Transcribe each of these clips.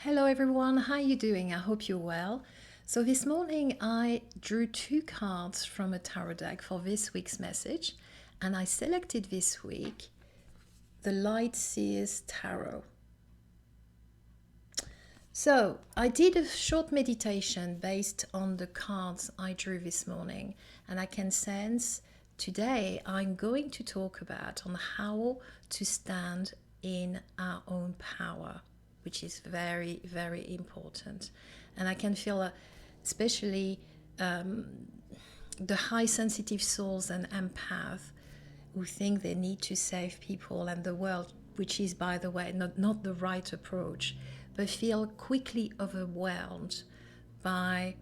Hello everyone, how are you doing? I hope you're well. So this morning I drew two cards from a tarot deck for this week's message, and I selected this week the Light Seers Tarot. So I did a short meditation based on the cards I drew this morning, and I can sense today I'm going to talk about on how to stand in our own power, which is very, very important. And I can feel, especially the high sensitive souls and empath who think they need to save people and the world, which is, by the way, not the right approach, but feel quickly overwhelmed by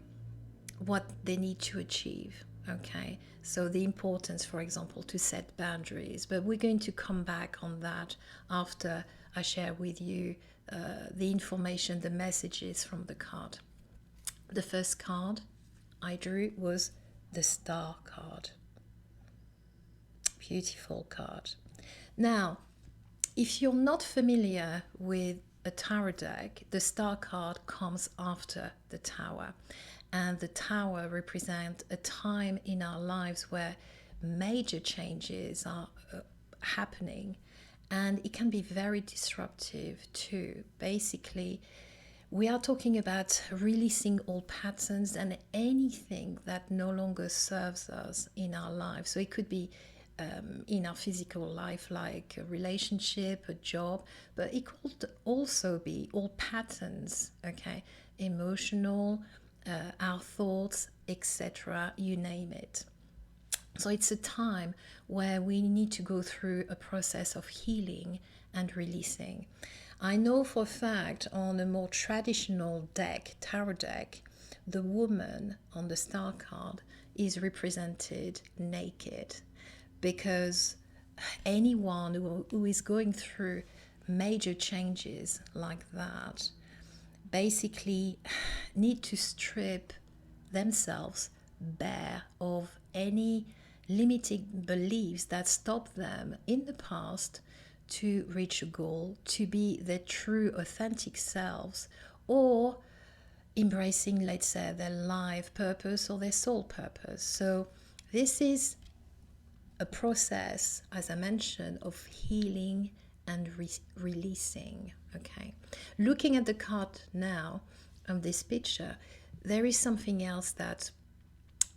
what they need to achieve. Okay, so the importance, for example, to set boundaries, but we're going to come back on that after I share with you the information, the messages from the card. The first card I drew was the Star card. Beautiful card. Now, if you're not familiar with a tarot deck, the Star card comes after the Tower. And the Tower represents a time in our lives where major changes are happening, and it can be very disruptive too. Basically, we are talking about releasing old patterns and anything that no longer serves us in our lives. So it could be in our physical life, like a relationship, a job, but it could also be all patterns, okay, emotional, our thoughts, etc., you name it. So it's a time where we need to go through a process of healing and releasing. I know for a fact on a more traditional deck, tarot deck, the woman on the Star card is represented naked, because anyone who is going through major changes like that basically need to strip themselves bare of any limiting beliefs that stop them in the past to reach a goal, to be their true authentic selves, or embracing, let's say, their life purpose or their soul purpose. So this is a process, as I mentioned, of healing and releasing. Okay, looking at the card now of this picture, there is something else that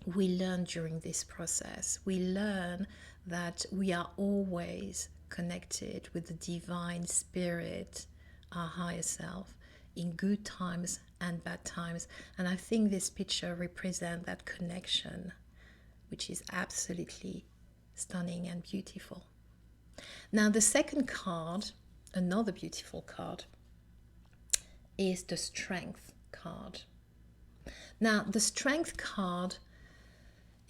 we learn during this process. We learn that we are always connected with the divine spirit, our higher self, in good times and bad times. And I think this picture represents that connection, which is absolutely stunning and beautiful. Now, the second card, another beautiful card, is the Strength card. Now, the Strength card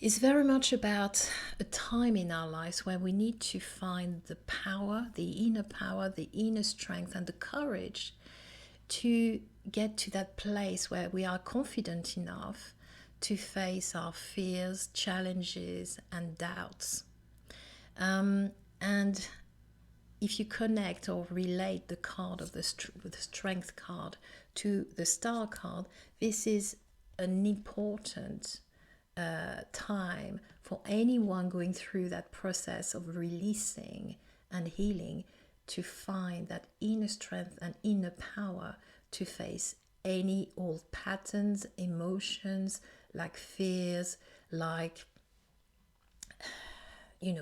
is very much about a time in our lives where we need to find the power, the inner strength, and the courage to get to that place where we are confident enough to face our fears, challenges, and doubts. And if you connect or relate the card of the Strength card to the Star card, this is an important time for anyone going through that process of releasing and healing to find that inner strength and inner power to face any old patterns, emotions, like fears, like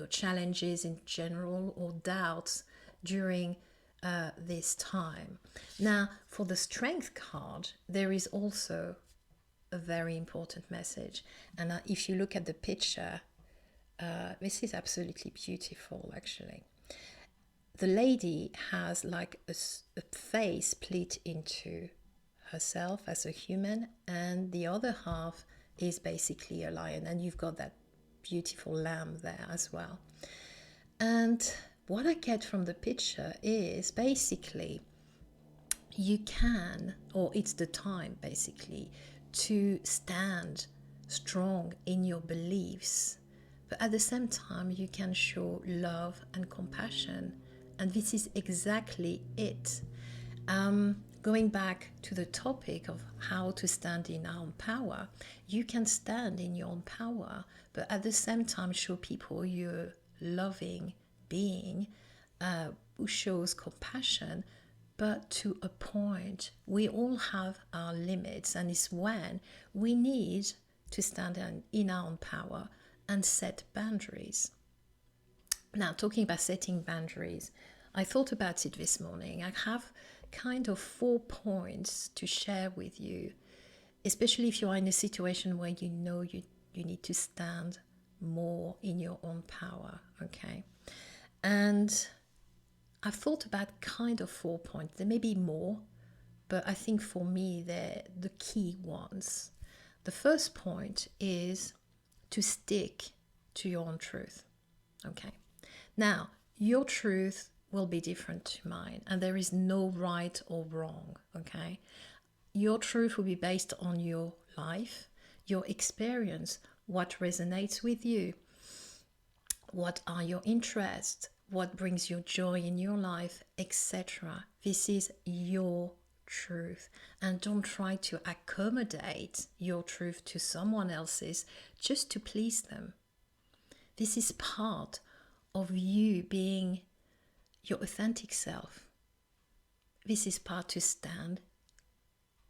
challenges in general, or doubts during this time. Now, for the Strength card, there is also a very important message. And if you look at the picture, this is absolutely beautiful, actually. The lady has like a face split into herself as a human, and the other half is basically a lion, and you've got that beautiful lamb there as well. And what I get from the picture is basically you can, or it's the time basically, to stand strong in your beliefs, but at the same time you can show love and compassion, and this is exactly it. going back to the topic of how to stand in our own power, you can stand in your own power, but at the same time show people you're loving being who shows compassion, but to a point. We all have our limits, and it's when we need to stand in our own power and set boundaries. Now, talking about setting boundaries, I thought about it this morning. I have kind of 4 points to share with you, especially if you are in a situation where you know you need to stand more in your own power, okay? And I've thought about kind of 4 points. There may be more, but I think for me they're the key ones. The first point is to stick to your own truth, okay? Now, your truth will be different to mine, and there is no right or wrong, okay? Your truth will be based on your life, your experience, what resonates with you, what are your interests, what brings you joy in your life, etc. This is your truth, and don't try to accommodate your truth to someone else's just to please them. This is part of you being your authentic self. This is part to stand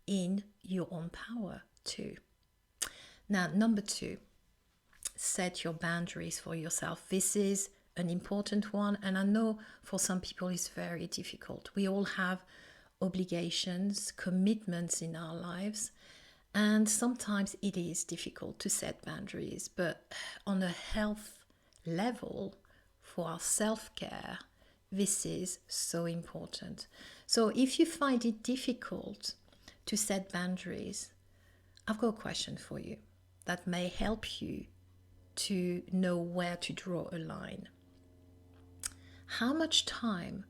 in your own power too. Now, number 2, set your boundaries for yourself. This is an important one, and I know for some people it's very difficult. We all have obligations, commitments in our lives, and sometimes it is difficult to set boundaries, but on a health level, for our self-care, this is so important. So if you find it difficult to set boundaries, I've got a question for you that may help you to know where to draw a line. How much time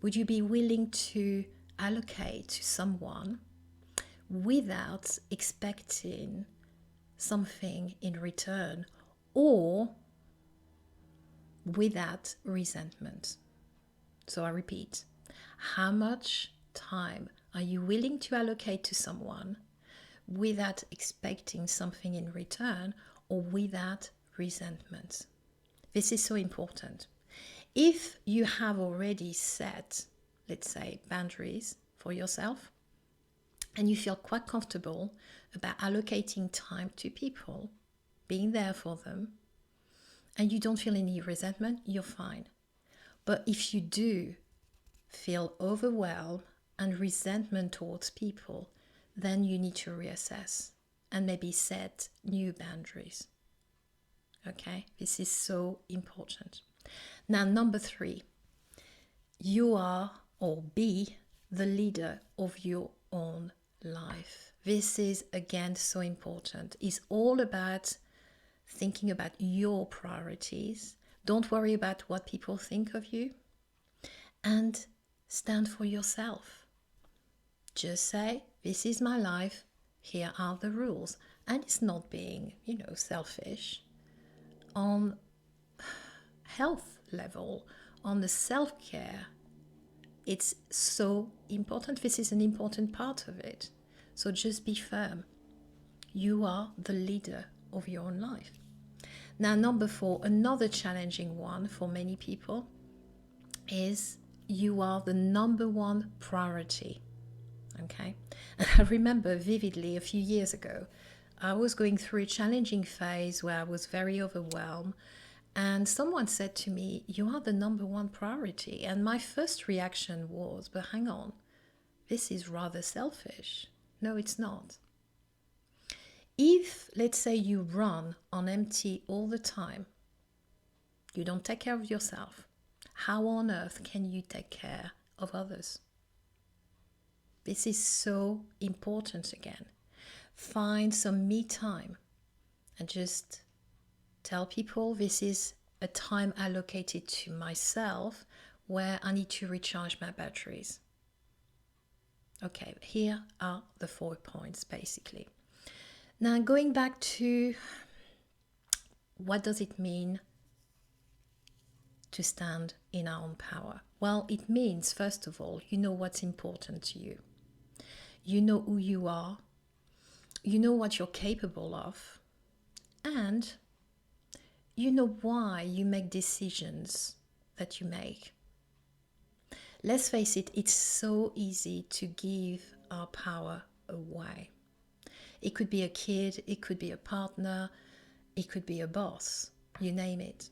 would you be willing to allocate to someone without expecting something in return, or without resentment? So I repeat, how much time are you willing to allocate to someone without expecting something in return, or without resentment? This is so important. If you have already set, let's say, boundaries for yourself, and you feel quite comfortable about allocating time to people, being there for them, and you don't feel any resentment, you're fine. But if you do feel overwhelmed and resentment towards people, then you need to reassess and maybe set new boundaries. Okay, this is so important. Now, number 3, you are or be the leader of your own life. This is again so important. It's all about thinking about your priorities. Don't worry about what people think of you, and stand for yourself. Just say, this is my life, here are the rules. And it's not being, selfish. On health level, on the self-care, it's so important. This is an important part of it. So just be firm. You are the leader of your own life. Now, number 4, another challenging one for many people is you are the number 1 priority. Okay? And I remember vividly a few years ago, I was going through a challenging phase where I was very overwhelmed, and someone said to me, you are the number 1 priority. And my first reaction was, but hang on, this is rather selfish. No, it's not. If, let's say, you run on empty all the time, you don't take care of yourself, how on earth can you take care of others? This is so important again. Find some me time and just tell people this is a time allocated to myself where I need to recharge my batteries. Okay, here are the 4 points basically. Now, going back to what does it mean to stand in our own power? Well, it means, first of all, you know what's important to you. You know who you are. You know what you're capable of. And you know why you make decisions that you make. Let's face it, it's so easy to give our power away. It could be a kid, it could be a partner, it could be a boss, you name it.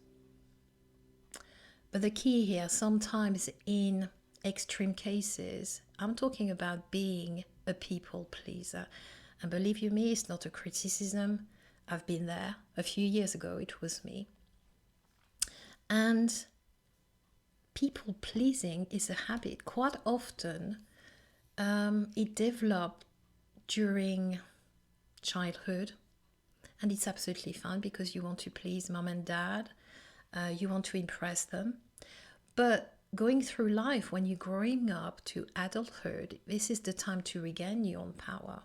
But the key here, sometimes in extreme cases, I'm talking about being a people pleaser. And believe you me, it's not a criticism. I've been there. A few years ago, it was me. And people pleasing is a habit. Quite often, it developed during childhood, and it's absolutely fine because you want to please mom and dad, you want to impress them. But going through life, when you're growing up to adulthood, this is the time to regain your own power.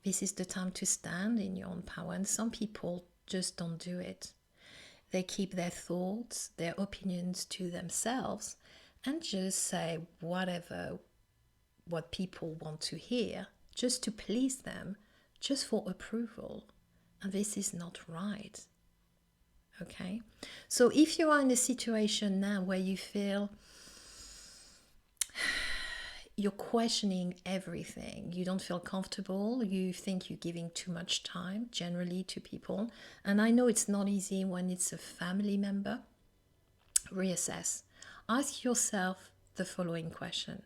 This is the time to stand in your own power, and some people just don't do it. They keep their thoughts, their opinions to themselves, and just say whatever what people want to hear, just to please them, just for approval. And this is not right. Okay? So if you are in a situation now where you feel you're questioning everything, you don't feel comfortable, you think you're giving too much time generally to people, and I know it's not easy when it's a family member, reassess. Ask yourself the following question.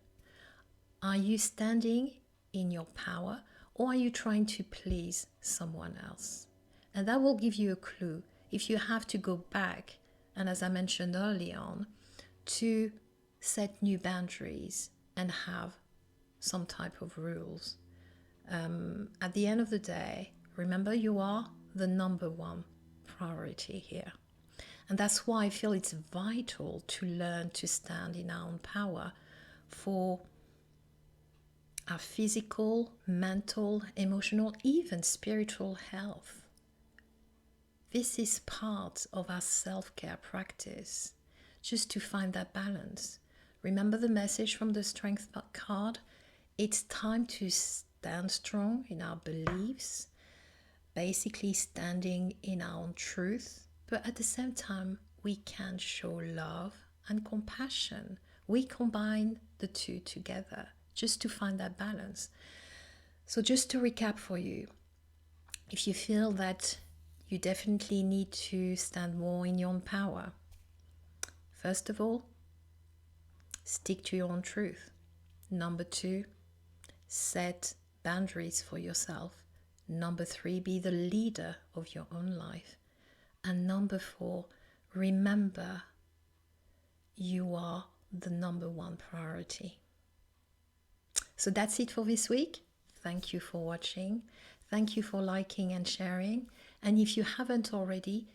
Are you standing in your power, or are you trying to please someone else? And that will give you a clue if you have to go back, and as I mentioned early on, to set new boundaries and have some type of rules. At the end of the day, remember, you are the number one priority here. And that's why I feel it's vital to learn to stand in our own power for our physical, mental, emotional, even spiritual health. This is part of our self-care practice, just to find that balance. Remember the message from the Strength card? It's time to stand strong in our beliefs, basically standing in our own truth, but at the same time, we can show love and compassion. We combine the two together just to find that balance. So just to recap for you, if you feel that you definitely need to stand more in your own power, first of all, stick to your own truth. Number 2, set boundaries for yourself. Number 3, be the leader of your own life. And number 4, remember you are the number one priority. So that's it for this week. Thank you for watching. Thank you for liking and sharing. And if you haven't already,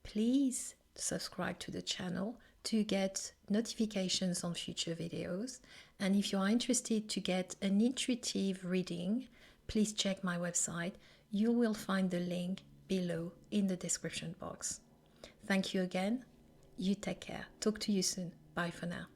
please subscribe to the channel to get notifications on future videos. And if you are interested to get an intuitive reading, please check my website. You will find the link below in the description box. Thank you again. You take care. Talk to you soon. Bye for now.